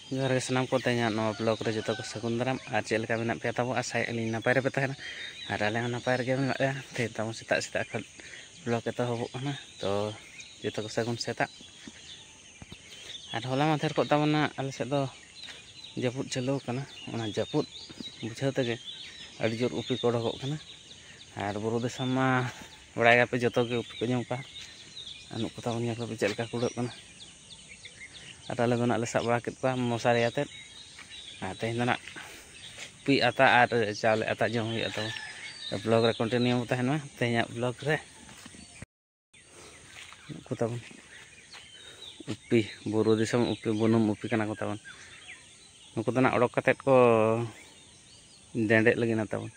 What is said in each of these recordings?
जोहार गे सानाम को तेना नवा ब्लॉग रे जतो को सगुन दाराम आर चेल लेका मेना पे ताबो आशा अली नपाय रे पे तहना आर आले नपाय रे गे मेना ते ताबो सेता सेता खल ब्लॉग एतो होबो ना तो जतो को सगुन सेता आर होला माथेर को ताबना आले से दो जपुत चलो कना ओना जपुत बुझाव तगे अड़ी जोर उपी को डगो कना आर बुरु दिसम मा बड़ाय पे जतो के उपी को जम का अनु को ताबन या पे चेल का कुडो कना आले बना ले सब बड़ा कितवा मसारी आते तेना पी आता और चावल आता जम हुई तो ब्लॉग रे कंटिन्यू तहन तेना ब्लॉग रे को ताबन उपी बुरु दिसम उपी बुनुम उपी कना को ताबन नुको तना ओडक कते को डेंडे लगी ना ताबन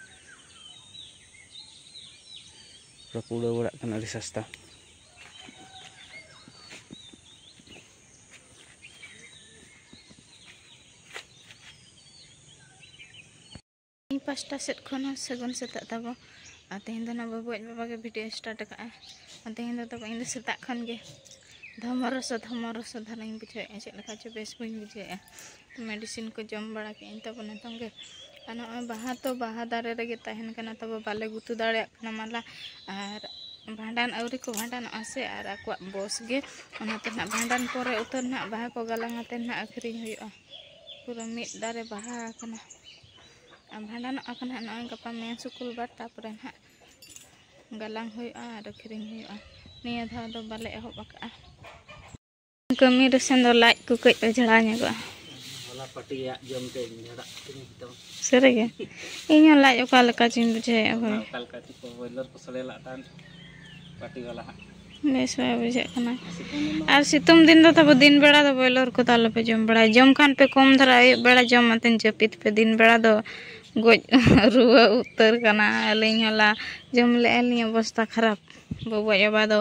पूरा बड़ा कना अड़ी सस्ता पास्टा सेट खन सगुन सेता तब तेहन दो बाबू बाबा के भिडियो स्टार्ट का तेहन दो तब इन सेता खन गे धमरस धारा बुझे चेक लेखा चो बेस बी बुझे मेडिसिन को जम बड़ा के तब नितोंगे बाहा तो बाहा दारे रे तहन कना तब बाले गुतु दाड़े माला और भांडान आउरी को भांडान आसे और आको बस गे भांडान पर उतर ना बाहा को गलांगाते ना आखिरी हुआ पूरा मिट दारे बाहा कना भांडान नॉय गपा मेन सुकुल बाट तापर ना गलांग हुआ और आखिरिंग हुआ निया धाव दो बाले एहब आका कमी रसेन दो लाइट को कई झड़ा नेगो होला पटिया जम के झड़ा तो सरे गे इन लाइट ओका लका चिन बुझे होय काल का को बॉयलर को सले लाटान पटी वाला बेस बाय बुझे कना और सितुम दिन दो तब दिन बेड़ा दो बॉयलर को ताल पे जम बड़ा जम खान पे कम धरा बेड़ा जम मतन जपित पे दिन बेड़ा दो गोज रुआ उतर कना अलिंग होला जम ले अलिंग अवस्था खराब बाबा बाबा दो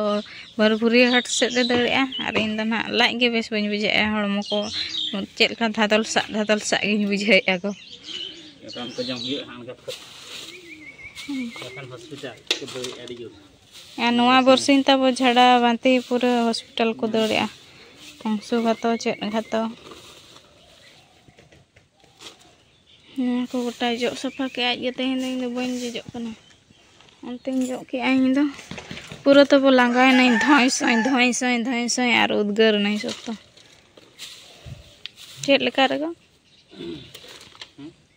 भरभुरी हट से दे दड़िया और इन दो ना लाइट गे बेस बन बुझे हड़मो को चेल का धादल सा गे बुझे आगो काम को जम हुई हान का एखन हॉस्पिटल को दो एडी जो नवा बरसिन तब झड़ा बांती पूरा हॉस्पिटल को दड़िया अंशु घातो चेक घातो को गोटा जो सफा के आज तेहन बन जो अंते जो के आई दो पूरा तब लांगा नहीं धोई सई और उद्गार नहीं सकता चेक लेका रे गो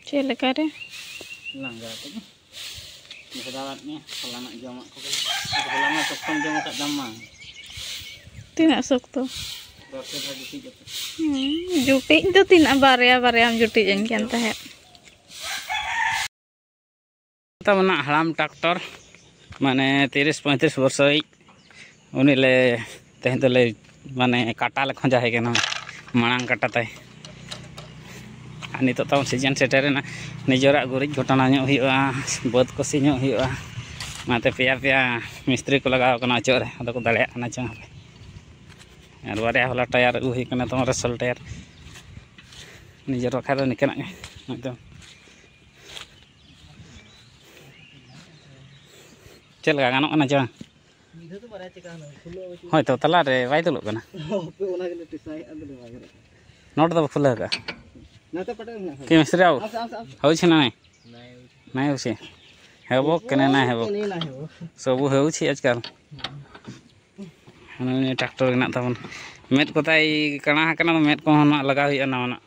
चेक लेका रे लांगा तो निकदात ने फलाना जमा को फलाना तो कम जमा का दम्मा तीना सकतो जुटी तो तीना बारया हम जुटी जन के अंत है तब ना हड़ाम ट्रैक्टर माने 30-35 वर्ष उनी ले तेहन तो ले माने काटा ले खंजा है के ना मांग काटा ताई नित तब सीजन सेटर ना निजरा गुरिज घटना नो हुआ बद कोसी नो हुआ माते पेया पेया मिस्त्री को लगाव कना चोर अद को दाड़े कना चंग और बारे होला टायर अगु हुई कना तम रसल टायर निजर रखा दो निकना एकदम चल गानो कना चंग होय तो तला रे बाय तुलो कना नोट दो खुला का कि मिस्त्री आओ हो छी ना नहीं हो छी हेबो कने ना हेबो सब हो छी आजकल हने ट्रैक्टर गना तबन मेट कोताई कणा कना मेट को ना लगा हुई ना ना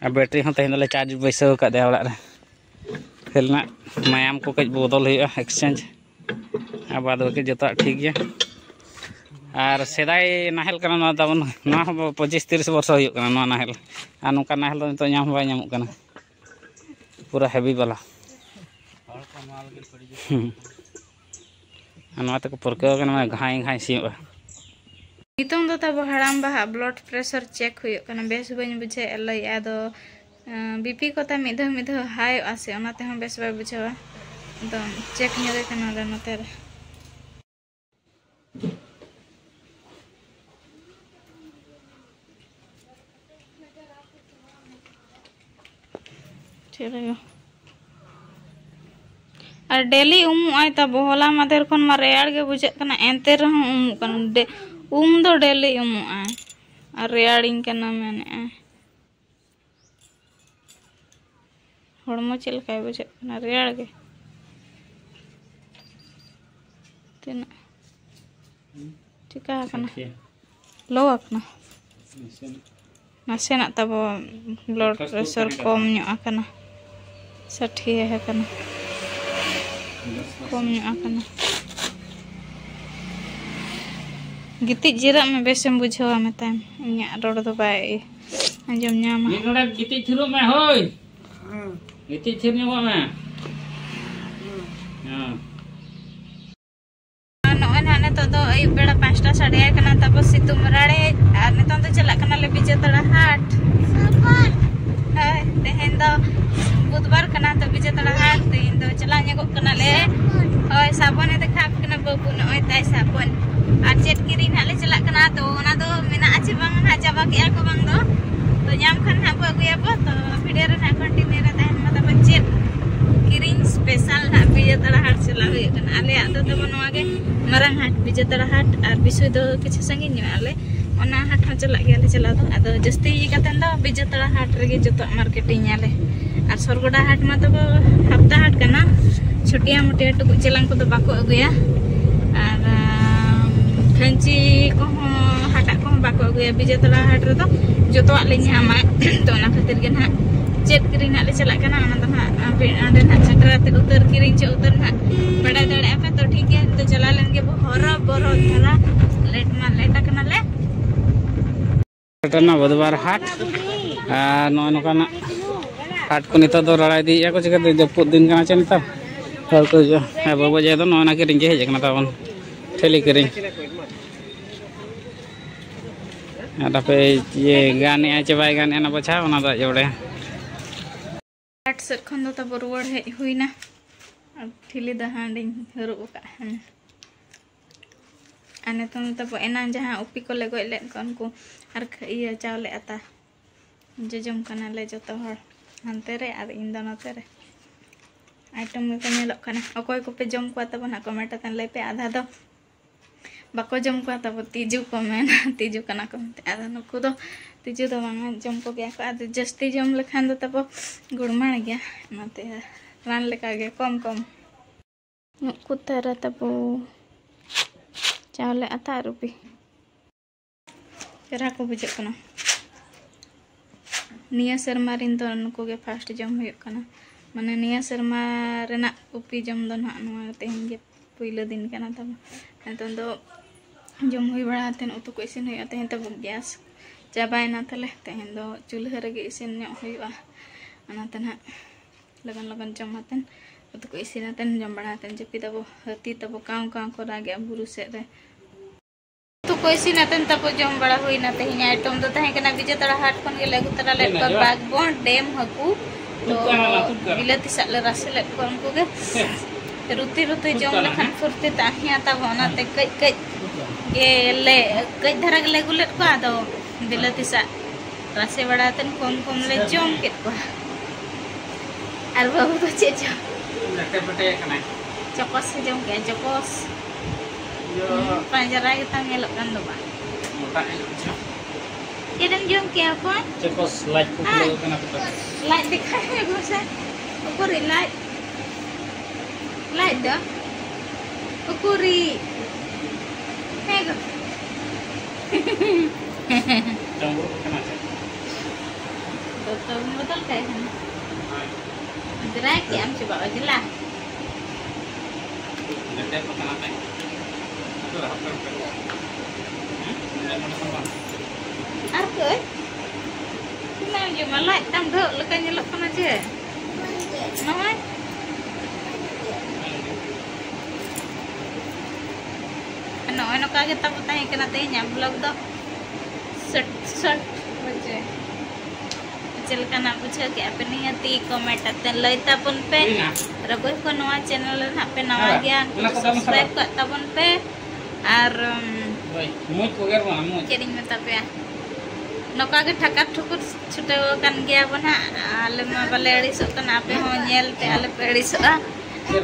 आ बैटरी हो तहिन ले चार्ज बैसो का दे ओड़ा रे खेलना मायाम को कज बदल हुई एक्सचेंज आ बाद के जता ठीक गया और सेदाय नाहेल कना तबन 25-30 वर्ष हुई कना नाहेल आ नुका नाहेल तो नाम बाय नामो कना पूरा हेवी वाला अनवाते को परके कना घाई सियोगा नितों दो तब हड़ाम बाहा ब्लड प्रेशर चेक हुई कना बेस बन बुझे लई आदो बीपी को ता मिध हाई आसे ओनाते हम बेस बाय बुझेवा तो चेक नेरे कना रे नते रे और डेली उमुआय तब होला मादेर खन रेड़ गे बुझे कना एंते रह उम दो डेली उमुआय रेयाड़िंग करना मैंने हड़मो चल का बुझे रेयाड़ के तीन चिका लो आकना नासेना तब ब्लड प्रेशर कम ᱧᱚᱜ साठी है कम ᱧᱚᱜ गितिज जिरा में बेसम बुझावा मेताम इन्या रोड दो बाय अंजम ᱧᱟᱢᱟ नोडा गितिज थिरो में होय गितिज थिर ᱧᱚᱜ में तो दो अयुब बेड़ा 5टा साढ़े कना तब सितुम राड़े आर नितों तो चला कना ले बिजेतड़ा हाट हाय तेहेन दो बुधवार कना तो बिजेतड़ा हाट तेहेन दो चला ᱧᱮᱜᱚᱜ कना ले ओय साबन दे खाप कना बाबू नय ताई साबन आर चेट किरी ना ले चला कना तो ओना दो मेना आछे बांग ना चाबा के को बांग दो तो ᱧᱟᱢ खान ना को अगुया बो तो वीडियो रे ना कंटिन्यू रे ताहेन मतलब चेट किरिंग स्पेशल ना बिजेतड़ा हाट चला हुई कना आले आदो तो बनवा के मरंग हाट बिजेतड़ा हाट और बिसुई दो किछु संगी आले ओना हाट हो चला गया चला दो आदो जस्ती कतन दो बिजेतड़ा हाट रे जतो मार्केटिंग आले और सरगोडा हाट मा तो हफ्ता हाट कना छोटिया मोटिया टुकु चेलांग को तो बाको अगुया और खंची को हाटा को बाको अगुया बिजेतड़ा हाट रे तो जतो ले ᱧᱟᱢᱟ तो ओना खातिर के ना चेट किरिंग ले चला कना ओना तो ना अंडे ना चक्राते उतर किरिंग चे उतर ना बड़ा दड़े पे तो ठीक है तो चला लेंगे वो हरा बरो धरा लेट मा लेटा कना ले टना बुधवार हाट नो नोकाना हाट को नितो दो रड़ा दी या को चिका दे जपुत दिन कना चे नितो हर को जो है बाबा जे तो नोना किरिंग के हेज कना ताबन ठेली किरिंग ada pe ye gane ache bai gane na bacha ona da jode हाट सेट खन दो तब रुवाड़ हे हुईना ठिली द हांडिंग हरु का हन आने तब एना जहां उपी को ले गय ले कन को आर इया चावले आता जजम कना ले जतो हर हनते रे आर इन द नते रे आइटम के नेलो कना अकोय को पे जम को तब ना कमेंट तन ले पे आधा दो बाको जम को तब तीजू को मेना तीजू कना को आधा नुकु दो तीजू दो बांगा जम को गया को आदि जस्ती जम लखान दो तब गुड़माण गया नाते रान लेका गया कम कम नुकु तेरा तब चावले आता रुपी तेरा को बुझे कना निया शर्मा रिन तो नुकु के फास्ट जम हुई कना माने निया शर्मा रेना उपी जम दो ना नुआ तेहन के पहिलो दिन कना तब तो दो जम हुई बड़ा तेन उतु को इसिन हुई तेहन तब गैस चाबायना तले तेहन दो चूल्हा रे इसिन ᱧᱚᱜ हुईवा अनाते ना लगन लगन जमातेन उतु को इसिनातेन जम बड़ातेन जपी तब हती तब काव काव को रागे बुरु से रे तो को इसिनातेन तब जम बड़ा हुईना तेहन आइटम दो तहे कना बिजेतड़ा हाट खन के लगु तरा ले को बागबोन डैम हकू तो बिलती साले रासे ले को उनको के रुती रुती जम लखन फुरती ताहिया तब ओनाते कई कई के ले कई धरा के ले गुलेट को आदो बिलती सा रासे बड़ातन कम कम ले जम के को आर बाबू तो चे जो नटे पटे कना चकोस से जम के चकोस जो पंजरा के ता नेलो kan do ba मोटा है केदन जम के अपन चकोस लाइट को कना पटा लाइट दिखाई है गोसा ऊपर लाइट लाइट दा ऊपरी है गो जंगल कना छे तो बदल काय है जरा के हम से बाबा जिला नटे पकना पे तो हफ्ता पे आर के ना जो मला तम ढो लका nyelok kana je नय नय नका के तब ताई कना ते ᱧam ब्लॉग दो सट बजे चल कना बुझे के पे नियति कमेंट तन लइता पन पे रगोय को नवा चैनल ना पे नवा गया सब्सक्राइब कर तबन पे और मुझ को गेर बना मुझ चेरिंग में तब या नका के ठका ठुकुर छुटे कन गया बना आले मा बाले अड़ीसो कना पे हो नेल पे आले पे अड़ीसो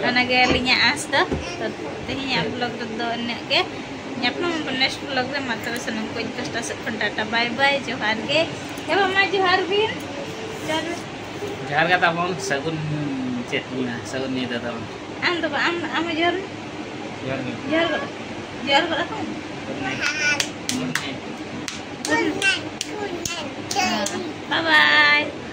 अना गे लिया आस तो तेहिया ब्लॉग दो ने के नेक्स्ट ब्लॉग रे मात्र सनम को कष्टा से टाटा बाय बाय जोहार गे हे मामा जोहार बिन जोहार का ताबन सगुन चेतना सगुन नीदा ताबन आम तो आम जोहार जोहार को रखो बाय बाय